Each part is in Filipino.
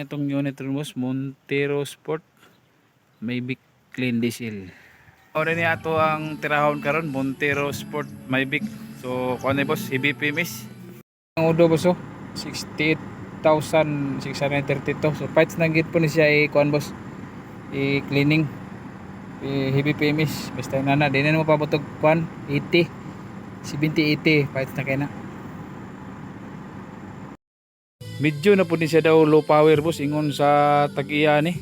Itong unit rin boss, Montero Sport, Mavic Clean Diesel. Ora ni ato ang tirahon karon, Montero Sport Mavic. So kuan ni boss, EBPMS. Ang udo boss, 68,632. So parts na gid po ni siya kuan boss, i-cleaning, heavy PMS. Basta na din na mo pabutog kuan 80, 70-80 parts na kay na. Medyo na po din siya daw low power boss, ingon sa tag-iya ni.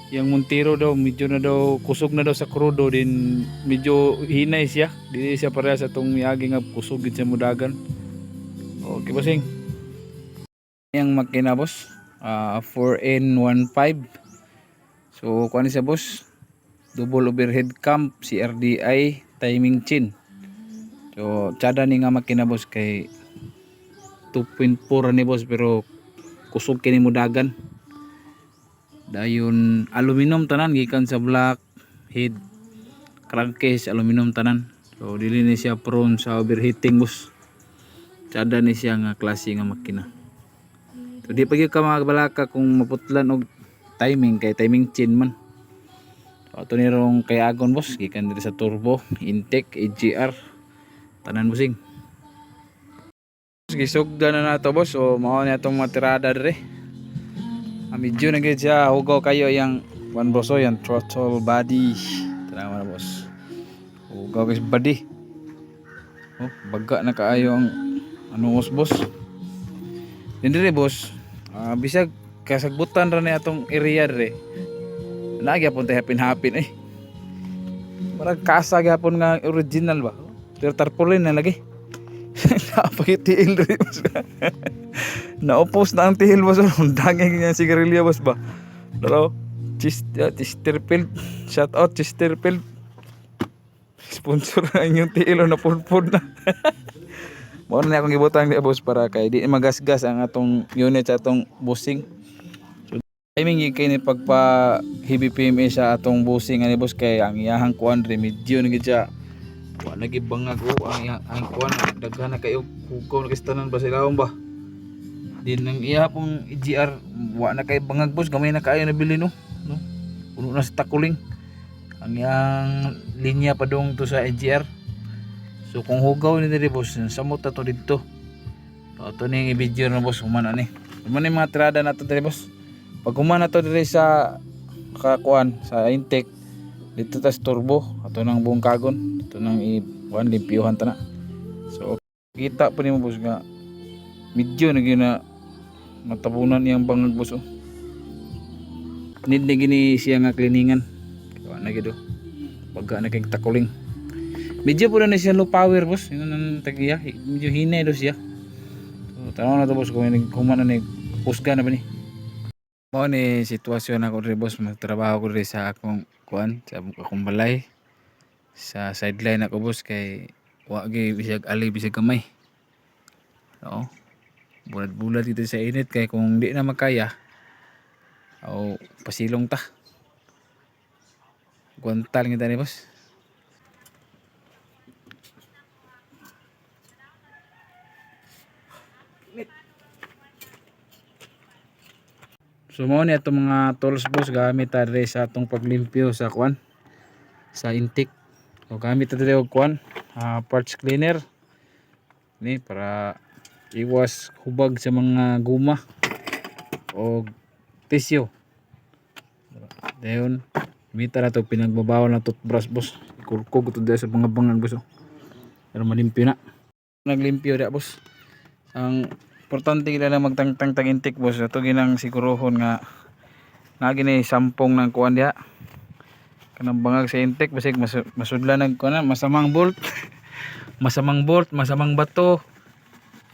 Yang Montero daw medyo na daw kusog na daw sa krudo, din medyo hinay siya. Dili siya pareha sa tong miagi nga kusog gid sa mudagan. Okay bossing. Yang makina boss, 4N15. So kuan siya boss, double overhead cam, CRDI, timing chain. So tsada ni nga makina boss kay 2.4 ni boss, pero kusog kini mudagan. Dayon aluminum tanan, gikan sa black head crankcase, aluminum tanan. So dili ni siya prone sa overheating boss. Tsada ni siya nga klase nga makina. So di pa gyud ka magabalaka kung maputlan og timing, kay timing chain man. So ato ni rong kay agon boss, gikan diri sa turbo, intake, AGR tanan bossing. Gisugdan na nato boss, so mao ni atong matirada dire. Medyo na gid siya hugaw kayo yang one boss, yang throttle body. Tanawa na boss. Hugaw guys body. Baga na kaayo ang ano boss. Dire boss, bisag kasagbutan ra ni atong area dire. Lagi apon tay hapin-hapin Marag kasa gyapon nga original ba. Tarpaulin na lagi. Napakitiil rin boss. Naupos na ang tihil boss. Dangin niya sigarilya boss ba. Pero Chesterfield, shout out Chesterfield, sponsor na inyong tihil na pulpod na. Muna na akong ibutang niya boss para kay di magasgas ang atong unit sa atong busing. So timing kay ni pagpa heavy PMA sa atong busing ani boss, kay ang iyahang kuan medyo na gid siya wa lagi bangag ang kuan, daghan na kayo hugaw na kistanan ba silawon ba. Din ang iya pong EGR wa na kay bangag boss, gamay na kaayo nabili no. Puno na sa takuling ang iyang linya pa dong to sa EGR. So kung hugaw ni diri boss, samot to dito. So ato ning i-video na boss, humana ni. Humana mga tirada nato diri boss. Pag humana to diri sa kakuan sa intake, dito tas turbo, ato nang buong kagon, ato nang i-kuan limpyuhan ta na. So kita po nimo boss nga medyo na gyud na matabunan iyang bangag boss. Need na gini siya nga cleaningan. Kuan na gyud pagka na kay takuling. Medyo po na siya low power boss, yun ang tagiya, medyo hinay do siya. So tanaw na to boss kung humana ni pusga na ba ni. Mao ni sitwasyon ako diri boss, magtrabaho ko diri sa akong kuan, sa akong balay. Sa sideline ako boss, kay wa gyud bisag ali bisag kamay. Oo. Bulat-bulat dito sa init, kay kung di na makaya o pasilong ta. Guantal kita ni boss. So mo ni atong mga tools boss, gamit ta diri sa atong paglimpyo sa kuan, sa intake. So gamit ta diri og kuan, parts cleaner ni para iwas hubag sa mga guma o tisyo. Dayon gamit ta to pinagbabawal na toothbrush boss. Ikurkog to diri sa mga bangan boss. Pero malimpyo na. Naglimpyo dia boss. Ang importante gila na magtangtang tag intake boss. Ito ginang sigurohon nga nagini sampong ng kuan dia. Kanang bangag sa intake basig masudlan ng kuan, masamang bolt. Masamang bolt, masamang bato.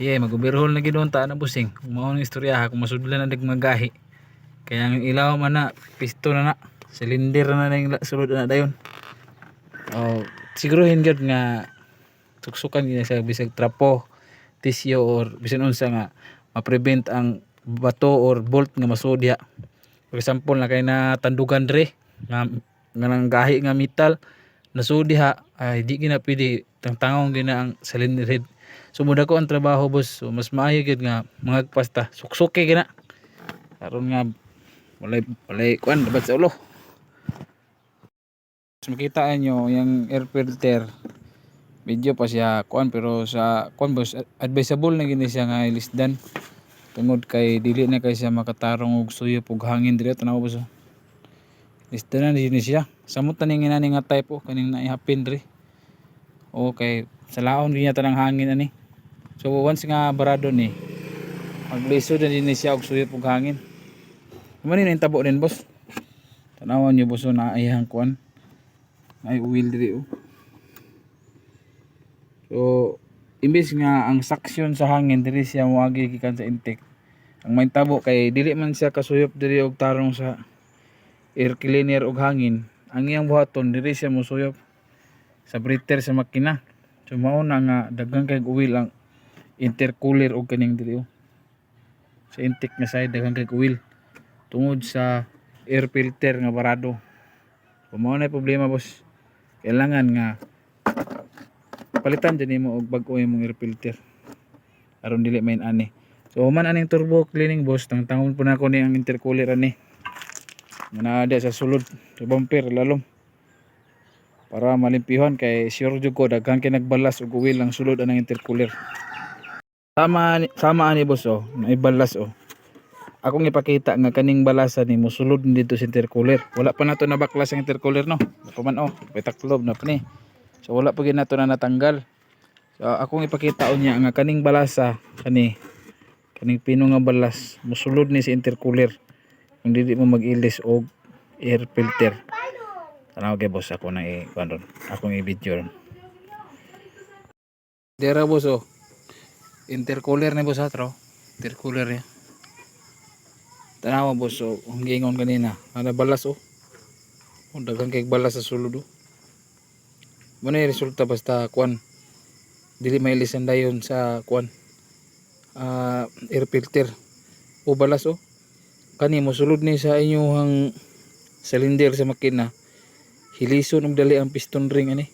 Mag-overhaul na gid ta na busing. Mao ang istorya kung masudlan na mga gahi. Kaya ang ilaw man na piston na cylinder na ning sulod na dayon. Sigurohin gyud nga suksukan gid sa bisag trapo, tisyo or bisan unsa nga ma-prevent ang bato or bolt nga masudya. For example na kay na tandugan dre nga nang gahi nga metal nasudya, ay di gina pwede tangtangong gina ang cylinder head. So muda ko ang trabaho boss. So mas maayo gid nga mga pasta suksuke gina. Karon nga walay kuan dapat sa ulo. Mas makita nyo yung air filter medyo pa siya kuan, pero sa kuan boss advisable na gini siya nga ilisdan tungod kay dili na kay siya makatarong og suyop ug hangin dire. Tanaw boss, lisdan na gini siya samot na ning inani nga type kaning naihapin dire. Okay, sa laon gyud tanang hangin ani. So once nga barado ni maglisod na din siya og suyop ug hangin. Mani na tabo din boss. Tanawan niyo boss na ayang kuan. Ay oil diri. So imbes nga ang suction sa hangin diri siya moagi gikan sa intake. Ang main tabo kay dili man siya kasuyop diri og tarong sa air cleaner og hangin. Ang iyang buhaton diri siya mosuyop sa breather sa makina. So mao na nga daghang kay oil ang intercooler og kaning diri. Sa intake nga side daghang kay oil tungod sa air filter nga barado. So mao na problema boss. Kailangan nga palitan din mo og bag-o imong air filter aron dili main ani. So man aning turbo cleaning boss, tangon po nako ni ang intercooler ani. Muna ada sa sulod sa bumper lalom para malimpyuhan kay sure jud ko daghan kay nagbalas og oil ang sulod anang intercooler. Sama ani boss naibalas akong ipakita nga kaning balasan ni mosulod dito sa intercooler. Wala pa nato nabaklas ang intercooler no. Paman petaklob na pa ni. So wala pa gyud nato na natanggal. So akong ipakita unya nga kaning balasa kaning pino nga balas mosulod ni sa intercooler. Kung dili mo mag-ilis og air filter. Tanaw kay boss ako na i-kuan ron. Akong i-video ron. Dera boss intercooler ni boss atro. Intercooler ya. Tanawa boss ang gingon kanina ana balas daghang kay balas sa sulod muna yung resulta basta kuan dili may lisan dayon sa kuan air filter o balas kani mo sulod ni sa inyong cylinder sa makina hilison og dali ang piston ring ani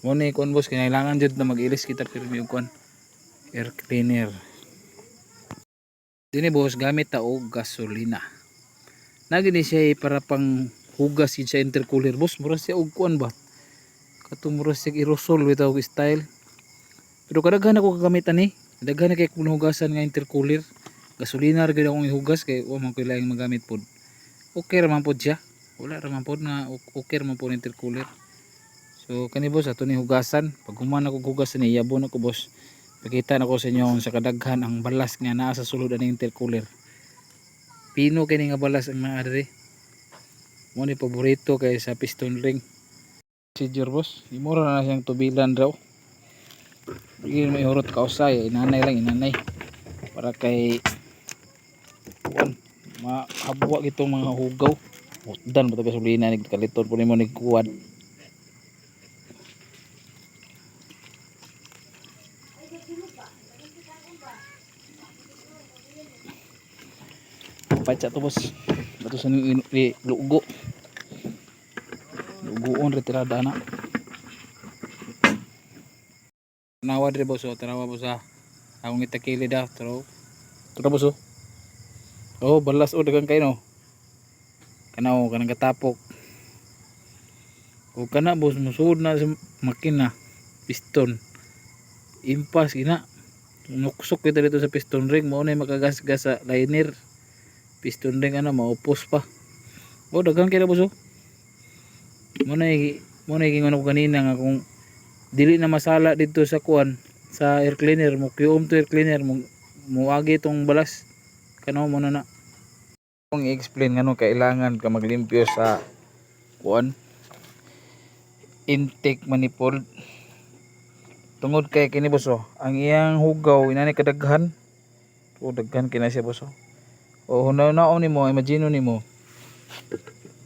muna yung kuan boss kinailangan jud na mag-ilis kita pirmi og kuan air cleaner. Dini boss gamit ta og gasolina. Nagini siya para pang hugas sa intercooler boss. Mura siya og kuan ba? Katong mura siya aerosol without style. Pero kadaghan ako kagamitan ni. Daghan na kay kung hugasan nga intercooler. Gasolina ra gid akong ihugas kay wa man ko laing magamit pod. Okay ra man pod siya. Wala ra man pod nga okay ra man pod intercooler. So kani boss ato ni hugasan. Pag human ako hugasan ni iyabon ako boss. Pakita na ko sa inyo sa kadaghan ang balas nga naa sa sulod aning intercooler. Pino kini nga balas ang naa diri. Mo ni paborito kay sa piston ring. Procedure boss, imura na siyang tubilan raw. Bigyan mo ihurot ka usay, inanay. Para kay mahabwa gitong mga hugaw. Utdan mo tabi sulina ni kaliton po nimo nigkuwad. Paca to boss bato sa lugo lugoon retirada na tanawa dire boss tanawa boss akong itakili da tro boss balas dagang kay no kanaw kanang katapok kana boss musud na sa makina piston impas gina nuksok kita dito sa piston ring mo na makagasgas sa liner piston ring maupos pa dagang kaya boss muna gingon ako kanina nga kung dili na masala dito sa kuan sa air cleaner mo kium to air cleaner mo agi itong balas kanaw mo na kung i-explain nga kailangan ka maglimpyo sa kuan intake manifold tungod kay kini boss ang iyang hugaw inani kadaghan daghan kina siya boss hunaw-hunaw nimo imagine nimo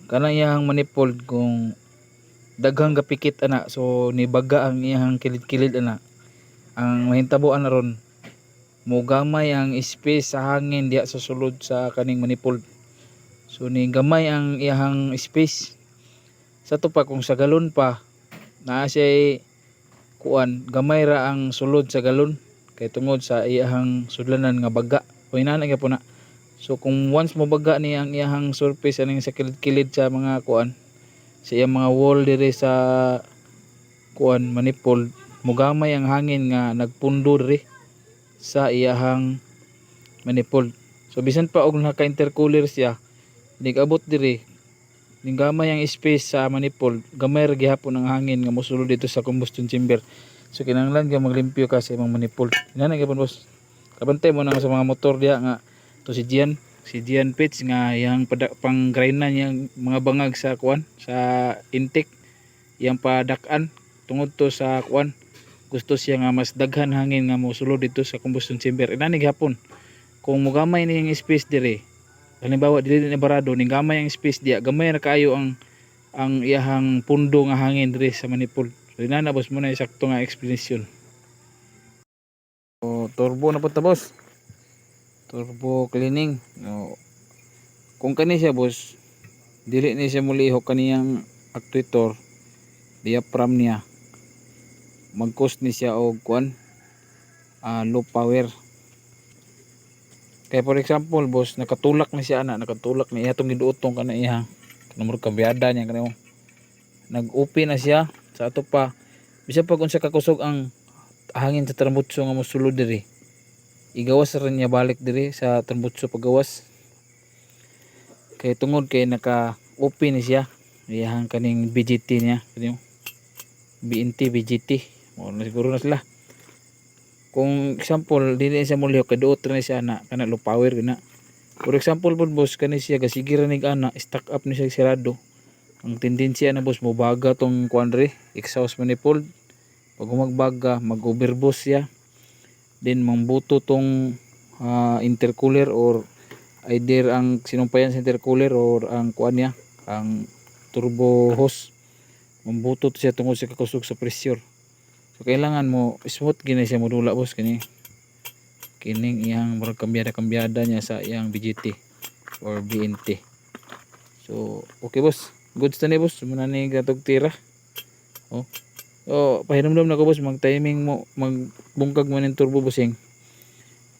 kanang iyang manifold kung daghang gapikit ana so nibaga ang iyang kilid-kilid ana ang mahintabo ana ron mo gamay ang space sa hangin diha sa sulod sa kaning manifold so ni gamay ang iyang space sa to pa kung sa galon pa naa siya kuan gamay ra ang sulod sa galon kay tungod sa iyang sudlanan nga baga o inana gyapon na. So kung once mabaga ni ang iyahang surface aning sa kilid-kilid sa mga kuan, sa iyang mga wall dire sa kuan manifold, mugamay ang hangin nga nagpundo dire sa iyahang manifold. So bisan pa og naka-intercooler siya, nigabot dire ning gamay ang space sa manifold, gamay ra gihapon ang hangin nga mosulod dito sa combustion chamber. So kinahanglan ka maglimpyo ka sa imong manifold. Inana gyapon boss. Kabantay mo na sa mga motor diha nga to si Gian Pitch nga yang pang grainan yang mga bangag sa kuan sa intake, yang padak-an tungod to sa kuan. Gusto siya nga mas daghan hangin nga mosulod dito sa combustion chamber. Inani gyapon. Kung mogamay ni space dire, halimbawa dili ni barado ning gamay ang space diya, gamay ra kaayo ang iyahang pundo nga hangin dire sa manifold. So inana boss mo na sakto nga explanation. So turbo na po ta boss. Turbo cleaning. No. Kung kani siya boss, dili ni siya mulihok kaniyang actuator, diaphragm niya. Mag-cause ni siya og kuan low power. Kaya for example boss, nakatulak ni siya nakatulak ni atong giduotong kana iya kanang kabyada niya kanimo. Nag-open na siya sa ato pa. Bisan pag unsa ka kusog ang hangin sa tambutso nga mosulod diri, igawas ra niya balik diri sa tambutso pagawas. Kay tungod kay naka-open ni siya iyang kaning BGT niya kanimo. BNT BGT mo na siguro na sila. Kung example dili siya mulihok kay duot ra ni siya kana low power gina. For example po boss, kani siya gasigira nig ana stack up ni siya sirado. Ang tendensya na boss mobaga tong kuan diri exhaust manifold. Pag magbaga mag-overboost siya, then mangbuto tong intercooler or either ang sinumpayan sa intercooler or ang kuan niya, ang turbo hose, mambuto siya tungod sa kakusog sa pressure. So kailangan mo smooth gina siya modula boss kining iyang murag kambyada niya sa iyang BGT or BNT. So okay boss, goods na ni boss, muna ni gatog tira. Oh. So pahiramdam na ko boss, mag timing mo, magbungkag mo ning turbo bossing.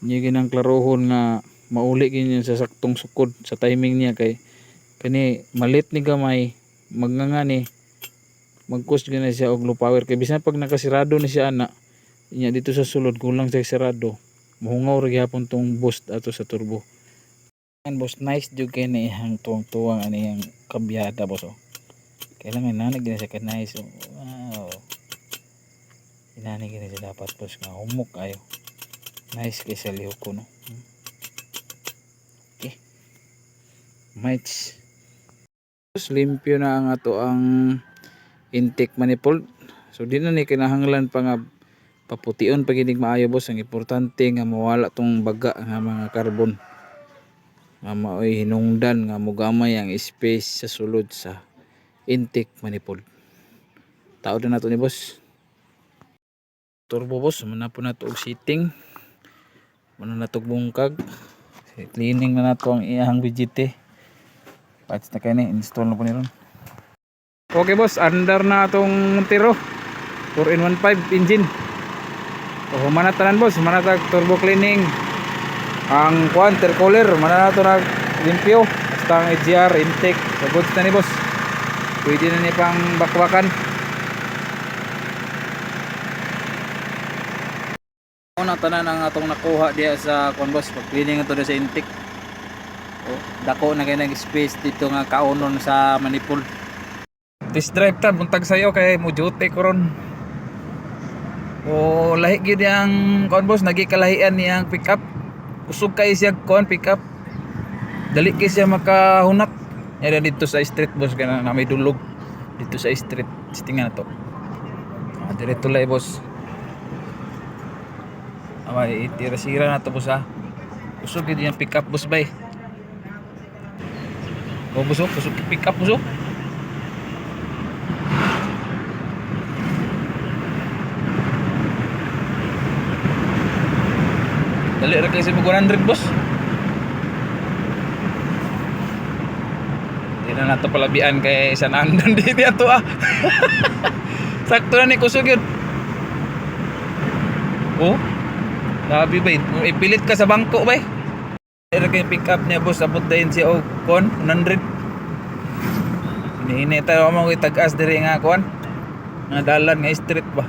Nya ginang klarohon nga mauli gini sa saktong sukod sa timing niya kay kani malit ni gamay magnganga mag-cause gina siya og low power kay bisan pag nakasirado ni siya nya dito sa sulod kulang sa sirado, mahungaw ra gyapon tong boost ato sa turbo. And boss, nice jud kay na ihang tuwang ani yang kabyada boss. Kailangan nanag gina siya kay nice. Wow. Inani gina siya dapat boss nga humok ayo. Nice kay sa lihok ko no. Okay. Match. Limpyo na ang ato ang intake manifold. So di na ni kinahanglan pa nga papution pag hindi maayo boss. Ang importante nga mawala tong baga nga mga carbon nga maoy hinungdan nga mogamay ang space sa sulod sa intake manifold. Tao na nato ni boss. Turbo boss, muna po nato og seating, muna nato bungkag, cleaning na nato ang iyang BGT. Parts na kani install na po ni ron. Okay boss, under na atong Montero 4in15 engine. So humana tanan boss, humana tag turbo cleaning. Ang kuan intercooler, humana nato nag limpyo. Basta ang EGR intake, so goods na ni boss. Pwede na ni pang bakbakan. Una tanan ang atong nakuha diya sa kuan boss, pag cleaning ato sa intake. Oh, dako na kay nag space dito nga kaunon sa manifold. Test drive ta buntag sayo kay mo duty ko ron. O lahi gyud yang kuan boss, nagikalahian niyang pick up. Usog kay siya kuan pick up. Dali kay siya makahunat. Nya dito sa street boss kana na may dulog dito sa street. Tingnan na to. Diretso lay boss. Away itira-sira na to boss ha. Usog gyud yang pick up boss bay. O busok pick up busok. Dali ra kay sa 100 boss. Di na nato palabian kay San Andan di ato ah. Sakto na ni kusog yun. Oh. Labi bay, ipilit ka sa bangko bay. Pero kay pick up niya boss, abot dayon siya og kon 100. Hini tayo mo tag-as diri nga kon. Nga dalan nga street ba.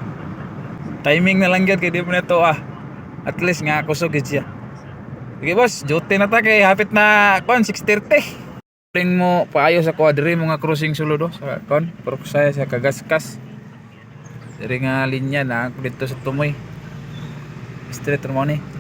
Timing na lang gyud kay di mo na to At least nga kusog gyud siya. Sige boss, duty na ta kay hapit na kon 6:30. Ring mo paayo sa quadri mo nga crossing suludo sa kon, Purksay sa Kagaskas. Diri nga linya na dito sa Tumoy. Street mo ni.